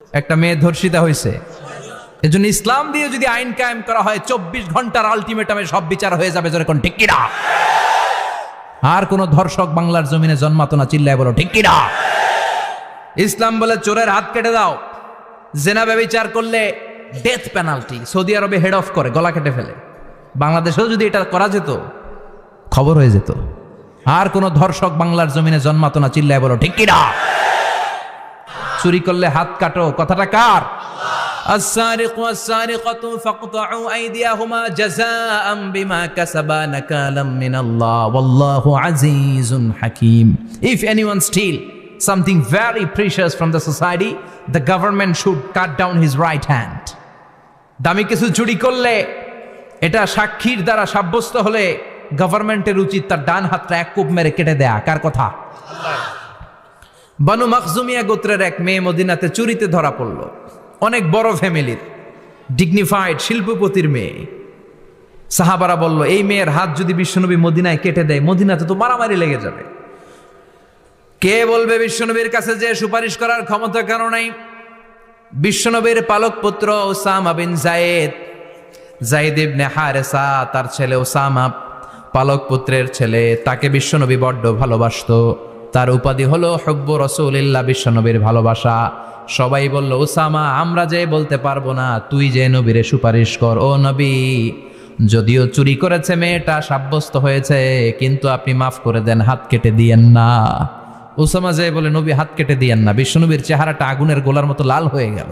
একটা মেয়ে ধর্ষিতা হয়েছে, এজন্য ইসলাম দিয়ে যদি আইন কায়েম করা হয় 24 ঘন্টার আলটিমেটামে সব বিচার হয়ে যাবে, যেরকম ঠিক কিনা? আর কোন ধর্ষক বাংলার জমিনে জন্মাতো না, চিল্লায় বলো ঠিক কিনা? ইসলাম বলে চোরের হাত কেটে দাও, জেনা ব্যভিচার করলে ডেথ পেনাল্টি। সৌদি আরবে হেড অফ করে, গলা কেটে ফেলে। বাংলাদেশেও যদি এটা করা যেত, খবর হয়ে যেত। আর কোন ধর্ষক বাংলার জমিনে জন্মাতো না, চিল্লায় বলো ঠিক কিনা? চুরি করলে হাত কাটো, কথাটা কার? السارق والسارقة فاقطعوا أيديهما جزاء بما كسبا نكالا من الله والله عزيز حكيم. If anyone steal something very precious from the society, the government should cut down his right hand. দামি কিছু চুরি করলে, এটা সাক্ষীর দ্বারা সাব্যস্ত হলে গভর্নমেন্টের উচিত তার ডান হাতটা এক কোপ মেরে কেটে দেয়া। কার কথা? বানু মাখজুমিয়া গোত্রের এক মেয়ে মদিনাতে চুরিতে ধরা পড়ল। অনেক বড় ফ্যামিলির, ডিগনিফাইড শিল্পপতির মেয়ে। সাহাবারা বলল, এই মেয়ের হাত যদি বিশ্বনবী মদিনায় কেটে দেয়, মদিনাতে তো মারামারি লেগে যাবে। কে বলবে বিশ্বনবীর কাছে যে সুপারিশ করার ক্ষমতা কেন নাই? বিশ্বনবীর পালক পুত্র ওসামা বিন যায়েদ, যায়েদ ইবনে হারেসা, তার ছেলে ওসামা পালক পুত্রের ছেলে, তাকে বিশ্বনবী বড্ড ভালোবাসতো। তার উপাধি হলো হুব্বু রাসূলিল্লাহ, বিশ্বনবীর ভালোবাসা। সবাই বলল, ওসামা, আমরা যে বলতে পারবো না, তুই যে নবীরে সুপারিশ কর। ও নবী, যদিও চুরি করেছে মেয়েটা, সাব্যস্ত হয়েছে, কিন্তু আপনি মাফ করে দেন, হাত কেটে দিয়েন না। ওসামা যে বলে, নবী হাত কেটে দিয়েন না। বিশ্বনবীর চেহারাটা আগুনের গোলার মতো লাল হয়ে গেল।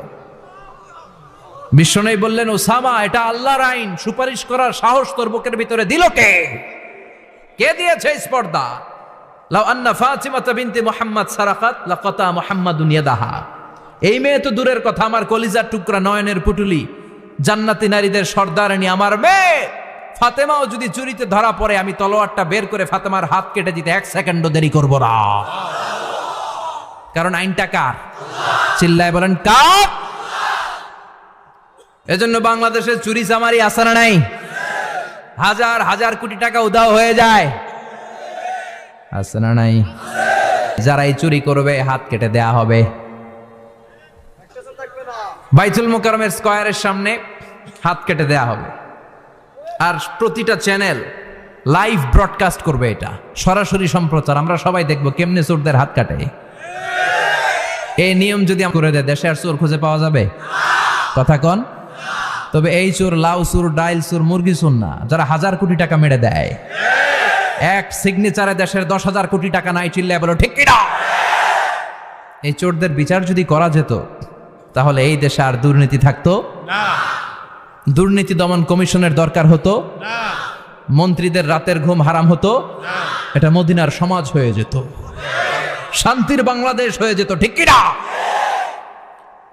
বিশ্বনবী বললেন, ওসামা, এটা আল্লাহর আইন, সুপারিশ করার সাহস তোর বুকের ভিতরে দিল কে? কে দিয়েছে স্পর্ধা? লাউ আন্না ফাতিমাতা বিনতে মুহাম্মদ সারাকাত লাকাতা মুহাম্মাদুন ইয়াদাহা। এই মেয়ে তো দূরের কথা, আমার কলিজার টুকরা, নয়নের পুটুলি, জান্নাতি নারীদের সর্দারানী আমার মেয়ে ফাতেমাও যদি চুরিতে ধরা পড়ে, আমি তলোয়ারটা বের করে ফাতেমার হাত কেটে দিতে 1 সেকেন্ডও দেরি করব না। কারণ আইনটা কার? চিল্লায় বলেন কার? এজন্য বাংলাদেশে চুরি চামারি আছে না নাই? হাজার হাজার কোটি টাকা উধাও হয়ে যায়, আছে না নাই? যারা এই চুরি করবে, হাত কেটে দেয়া হবে। বাইতুল মুকাররমের স্কয়ারের সামনে হাত কেটে দেয়া হবে। আর প্রতিটা চ্যানেল লাইভ ব্রডকাস্ট করবে, এটা সরাসরি সম্প্রচার। আমরা সবাই দেখবো কেমনে চোরদের হাত কাটে। এই নিয়ম যদি করে দেয়, দেশে আর চোর খুঁজে পাওয়া যাবে? কথা কন। তবে এই চোর লাউ চোর, ডাইল চোর, মুরগি চোর না, যারা 1000 কোটি টাকা মেরে দেয়। এক সিগনেচারে দেশের 10,000 কোটি টাকা নাই, চিল্লায় বলো ঠিক কিনা? এই চোরদের বিচার যদি করা যেত, তাহলে এই দেশে আর দুর্নীতি থাকতো না। দুর্নীতি দমন কমিশনের দরকার হতো না। মন্ত্রীদের রাতের ঘুম হারাম হতো না। এটা মদিনার সমাজ হয়ে যেত, শান্তির বাংলাদেশ হয়ে যেত, ঠিক কিনা?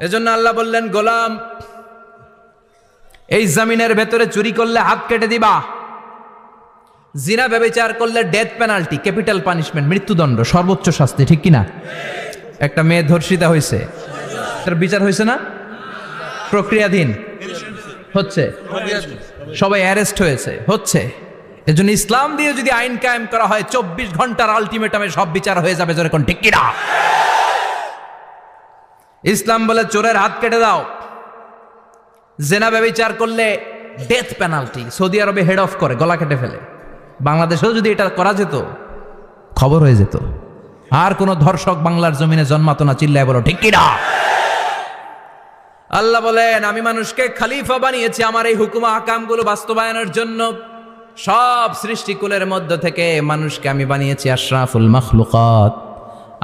এজন্য আল্লাহ বললেন, গোলাম, এই জমিনের ভেতরে চুরি করলে হাত কেটে দিবা, জিনা ব্যভিচার করলে ডেথ পেনাল্টি, ক্যাপিটাল পানিশমেন্ট, মৃত্যুদণ্ড, সর্বোচ্চ শাস্তি, ঠিক কিনা? একটা মেয়ে ধর্ষিতা হয়েছে, তার বিচার হয়েছে না? প্রক্রিয়াধীন হচ্ছে, সবাই অ্যারেস্ট হয়েছে, হচ্ছে। এজন্য ইসলাম দিয়ে যদি আইন কায়েম করা হয়, 24 ঘন্টার আলটিমেটামে সব বিচার হয়ে যাবে, যেরকম ঠিক কিনা? ইসলাম বলে চোরের হাত কেটে দাও, জেনা ব্যভিচার করলে ডেথ পেনাল্টি। সৌদি আরবে হেড অফ করে, গলা কেটে ফেলে। বাংলাদেশেও যদি এটা করা যেত, খবর হয়ে যেত। আর কোন ধর্ষক বাংলার জমিনে জন্মাতো না, চিল্লায় বলো ঠিক কিনা? আল্লাহ বলেন, আমি মানুষকে খলিফা বানিয়েছি আমার এই হুকুম আহকামগুলো বাস্তবায়নের জন্য। সব সৃষ্টিকুলের মধ্য থেকে মানুষকে আমি বানিয়েছি আশরাফুল মাখলুকাত।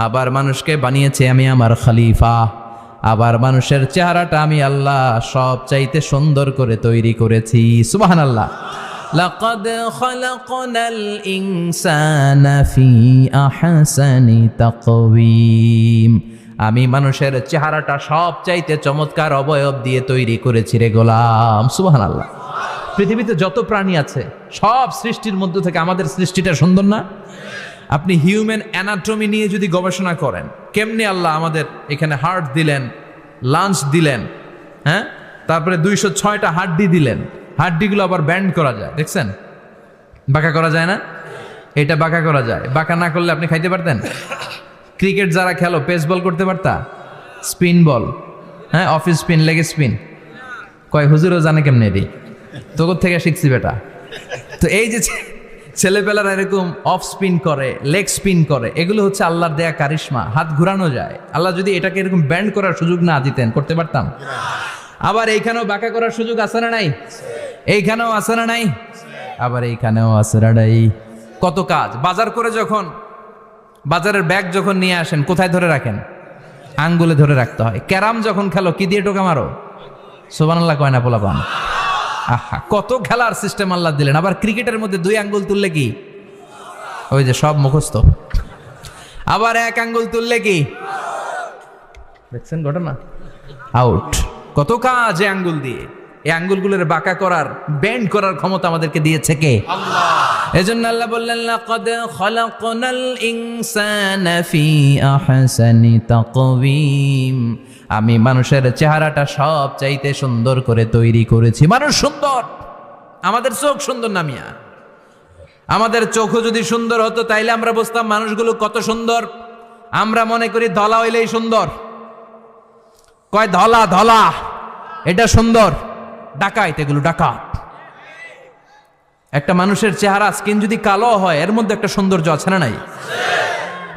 আবার মানুষকে বানিয়েছি আমি আমার খলিফা। আবার মানুষের চেহারাটা আমি আল্লাহ সব চাইতে সুন্দর করে তৈরি করেছি। সুবহানাল্লাহ। লাকাদ খালাকনাল ইনসানা ফি আহসানি তাকওয়িম। আমি মানুষের চেহারাটা সব চাইতে চমৎকার অবয়ব দিয়ে তৈরি করেছি রে গোলাম। সুবহানাল্লাহ। পৃথিবীতে যত প্রাণী আছে, সব সৃষ্টির মধ্য থেকে আমাদের সৃষ্টিটা সুন্দর না? আপনি হিউম্যান অ্যানাটমি নিয়ে যদি গবেষণা করেন, কেমনে আল্লাহ আমাদের এখানে হার্ট দিলেন, লাঞ্চ দিলেন, হ্যাঁ, তারপরে 206টা হাড্ডি দিলেন। হাড্ডিগুলো আবার ব্যান্ড করা যায়, দেখছেন? বাঁকা করা যায় না? এটা বাঁকা করা যায়। বাঁকা না করলে আপনি খাইতে পারতেন? ক্রিকেট যারা খেলো, পেস বল করতে পারতা? স্পিন বল, হ্যাঁ, অফিস স্পিন, লেগ স্পিন, কয় হুজুরও জানে কেমনে রে, তোর থেকে শিখছি বেটা। তো এই যে ছেলেপেলারা এরকম অফ স্পিন করে, লেগ স্পিন করে, এগুলো হচ্ছে আল্লাহর দেয়া কারিশমা। হাত ঘুরানো যায়। আল্লাহ যদি এটাকে এরকম ব্যান্ড করার সুযোগ না দিতেন, করতে পারতাম? আবার এইখানেও বাঁকা করার সুযোগ আছে না নাই? এইখানেও আছে না নাই? আবার এইখানেও আছে না নাই? কত কাজ। বাজার করে যখন বাজারের ব্যাগ যখন নিয়ে আসেন, কোথায় ধরে রাখেন? আঙ্গুলে ধরে রাখতে হয়। ক্যারাম যখন খেলো, কি দিয়ে টোকা মারো? সুবহানাল্লাহ কয় না পোলাপান? আহা, কত খেলার সিস্টেম আল্লাহ দিলেন। আবার ক্রিকেটের মধ্যে 2 আঙ্গুল তুললে কি? ওই যে সব মুখস্থ। আবার 1 আঙ্গুল তুললে কি? দেখছেন ঘটনা? আউট। কত কাজ এই আঙ্গুল দিয়ে। এই আঙ্গুলগুলোর বাঁকা করার, বেন্ড করার ক্ষমতা আমাদেরকে দিয়েছে কে? আল্লাহ। এজন্য আল্লাহ বললেন, লাকাদ খালাকনাল ইনসানা ফি আহসানি তাকওয়িম। আমি মানুষের চেহারাটা সব চাইতে সুন্দর করে তৈরি করেছি। মানুষ সুন্দর, আমাদের চোখ সুন্দর না মিয়া? আমাদের চোখও যদি সুন্দর হতো তাইলে আমরা বুঝতাম মানুষগুলো কত সুন্দর। আমরা মনে করি ধলা হইলেই সুন্দর। কয় ধলা ধলা, এটা সুন্দর। ডাকাইত, এগুলো ডাকাত। একটা মানুষের চেহারা স্কিন যদি কালো হয়, এর মধ্যে একটা সৌন্দর্য আছে না নাই?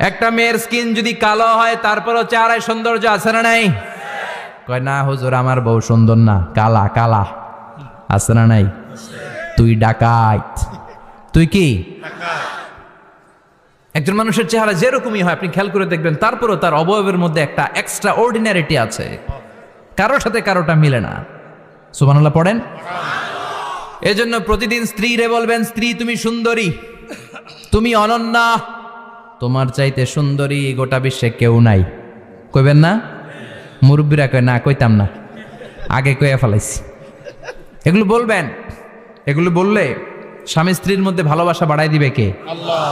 একটা মেয়ের স্কিন যদি কালো হয়, তারপরও চেহারায় সৌন্দর্য আছে না নাই? কয় না হুজুর, আমার বউ সুন্দর না, কালা কালা। আছে না নাই? তুই ডাকাইত। তুই কি? একজন মানুষের চেহারা যেরকমই হয়, আপনি খেয়াল করে দেখবেন, তারপরও তার অবয়বের মধ্যে একটা এক্সট্রা অর্ডিনারিটি আছে। কারোর সাথে কারোটা মিলে না। সুবহানাল্লাহ পড়েন। এজন্য প্রতিদিন স্ত্রীরে বলবেন, স্ত্রী তুমি সুন্দরী, তুমি অনন্যা, তোমার চাইতে সুন্দরী গোটা বিশ্বে কেউ নাই। কইবেন না? মুরব্বীরা কয় না, কইতাম না, আগে কইয়া ফেলাইছি। এগুলো বলবেন। এগুলো বললে স্বামী স্ত্রীর মধ্যে ভালোবাসা বাড়াই দিবে কে? আল্লাহ।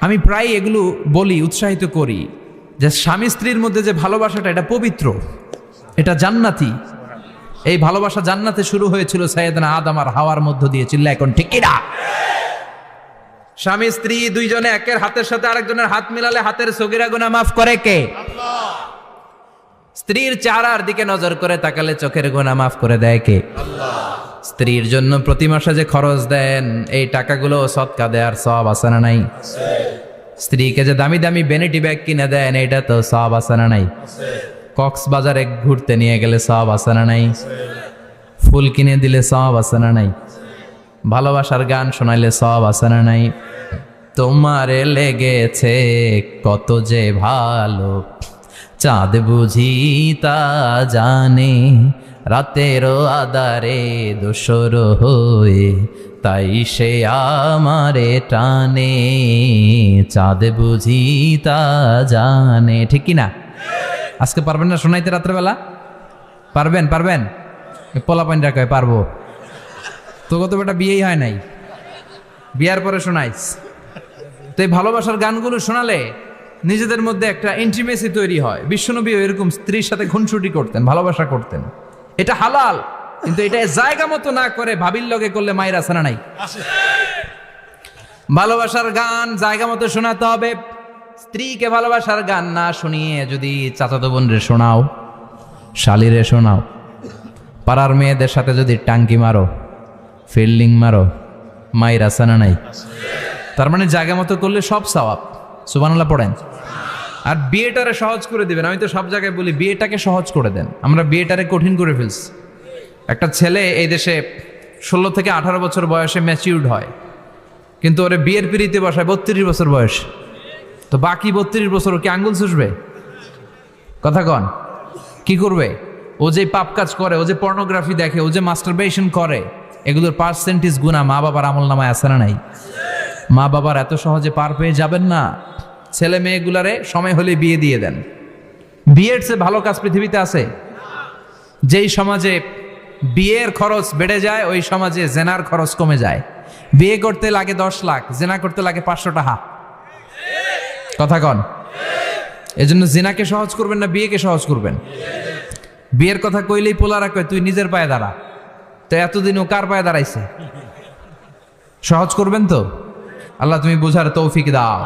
আমি প্রায় এগুলো বলি, উৎসাহিত করি যে স্বামী স্ত্রীর মধ্যে যে ভালোবাসাটা, এটা পবিত্র, এটা জান্নাতি। এই ভালোবাসা জান্নাতে শুরু হয়েছিল সাইয়েদনা আদম আর হাওয়ার মধ্য দিয়ে। চিল্লা এখন ঠিক কি না? স্বামী স্ত্রী দুইজনে একের হাতের সাথে আরেকজনের হাত মিলালে হাতের সগীরা গুনাহ মাফ করে কে? আল্লাহ। স্ত্রীর চেহারার দিকে নজর করে তাকালে চোখের গুনাহ মাফ করে দেয় কে? আল্লাহ। স্ত্রীর জন্য প্রতি মাসে যে খরচ দেন, এই টাকাগুলো সদকা দেওয়ার সওয়াব আছে না নাই? আছে। স্ত্রীকে যে দামি দামি ভ্যানিটি ব্যাগ কিনে দেন, এটা তো সওয়াব আছে না নাই? আছে। কক্সবাজারে ঘুরতে নিয়ে গেলে সওয়াব আছে না নাই? ফুল কিনে দিলে সওয়াব আছে না নাই? ভালোবাসার গান শোনাইলে সওয়াব আছে না নাই? তোমারে লেগেছে কত যে ভালো, চাঁদ বুঝি তা জানে, রাতেরও আধারে দোসর হয়ে, তাই সে আমারে টানে, চাঁদ বুঝি তা জানে। ঠিক কি না? আজকে পারবেন না শোনাইতে রাত্রেবেলা? পারবেন? পারবেন? পোলাপাইনরা কয় পারবো। তোকে তো বেটা বিয়েই হয় নাই, বিয়ার পরে শোনাইস। তো এই ভালোবাসার গানগুলো শোনালে নিজেদের মধ্যে একটা ইন্টিমেসি তৈরি হয়। বিশ্বনবীও এরকম স্ত্রীর সাথে খুনসুটি করতেন, ভালোবাসা করতেন। এটা হালাল, কিন্তু এটা জায়গা মতো না করে ভাবির লগে করলে মায়ের আছে না নাই? ভালোবাসার গান জায়গা মতো শোনাতে হবে। স্ত্রীকে ভালোবাসার গান না শুনিয়ে যদি চাচাতো বোনরে শোনাও, শালিরে শোনাও, পাড়ার মেয়েদের সাথে যদি টাঙ্কি মারো, ফিল্ডিং মারো, মায়ের আছে না নাই? তার মানে জায়গা মতো করলে সব সওয়াব। সুবহানাল্লাহ পড়েন। আর বিয়েটারে সহজ করে দিবেন। আমি তো সব জায়গায় বলি বিয়েটাকে সহজ করে দেন। আমরা বিয়েটারে কঠিন করে ফেলছি। একটা ছেলে এই দেশে 16 থেকে 18 বছর বয়সে ম্যাচিউরড হয়, কিন্তু ওরে বিয়ের পিড়িতে বসায় 32 বছর বয়স। তো বাকি 32 বছর কি আঙ্গুল চুষবে? কথা কন, কি করবে? ও যে পাপ কাজ করে, ও যে পর্নোগ্রাফি দেখে, ও যে মাস্টারবেশন করে, এগুলোর পার্সেন্টেজ গুণা মা বাবার আমল নামায় আছে না নাই? মা বাবার এত সহজে পার পেয়ে যাবেন না। ছেলে মেয়েগুলারে সময় হলে বিয়ে দিয়ে দেন। বিয়ের চেয়ে ভালো কাজ পৃথিবীতে আছে? যেই সমাজে বিয়ের খরচ বেড়ে যায়, ওই সমাজে জেনার খরচ কমে যায়। বিয়ে করতে লাগে 10 লাখ, জেনা করতে লাগে 500 টাকা। কথা কন। এজন্য জেনাকে সহজ করবেন না বিয়েকে সহজ করবেন? বিয়ের কথা কইলেই পোলারা কয় তুই নিজের পায়ে দাঁড়া। তো এতদিন ও কার পায়ে দাঁড়াইছে? সহজ করবেন তো? আল্লাহ তুমি বুঝার তৌফিক দাও।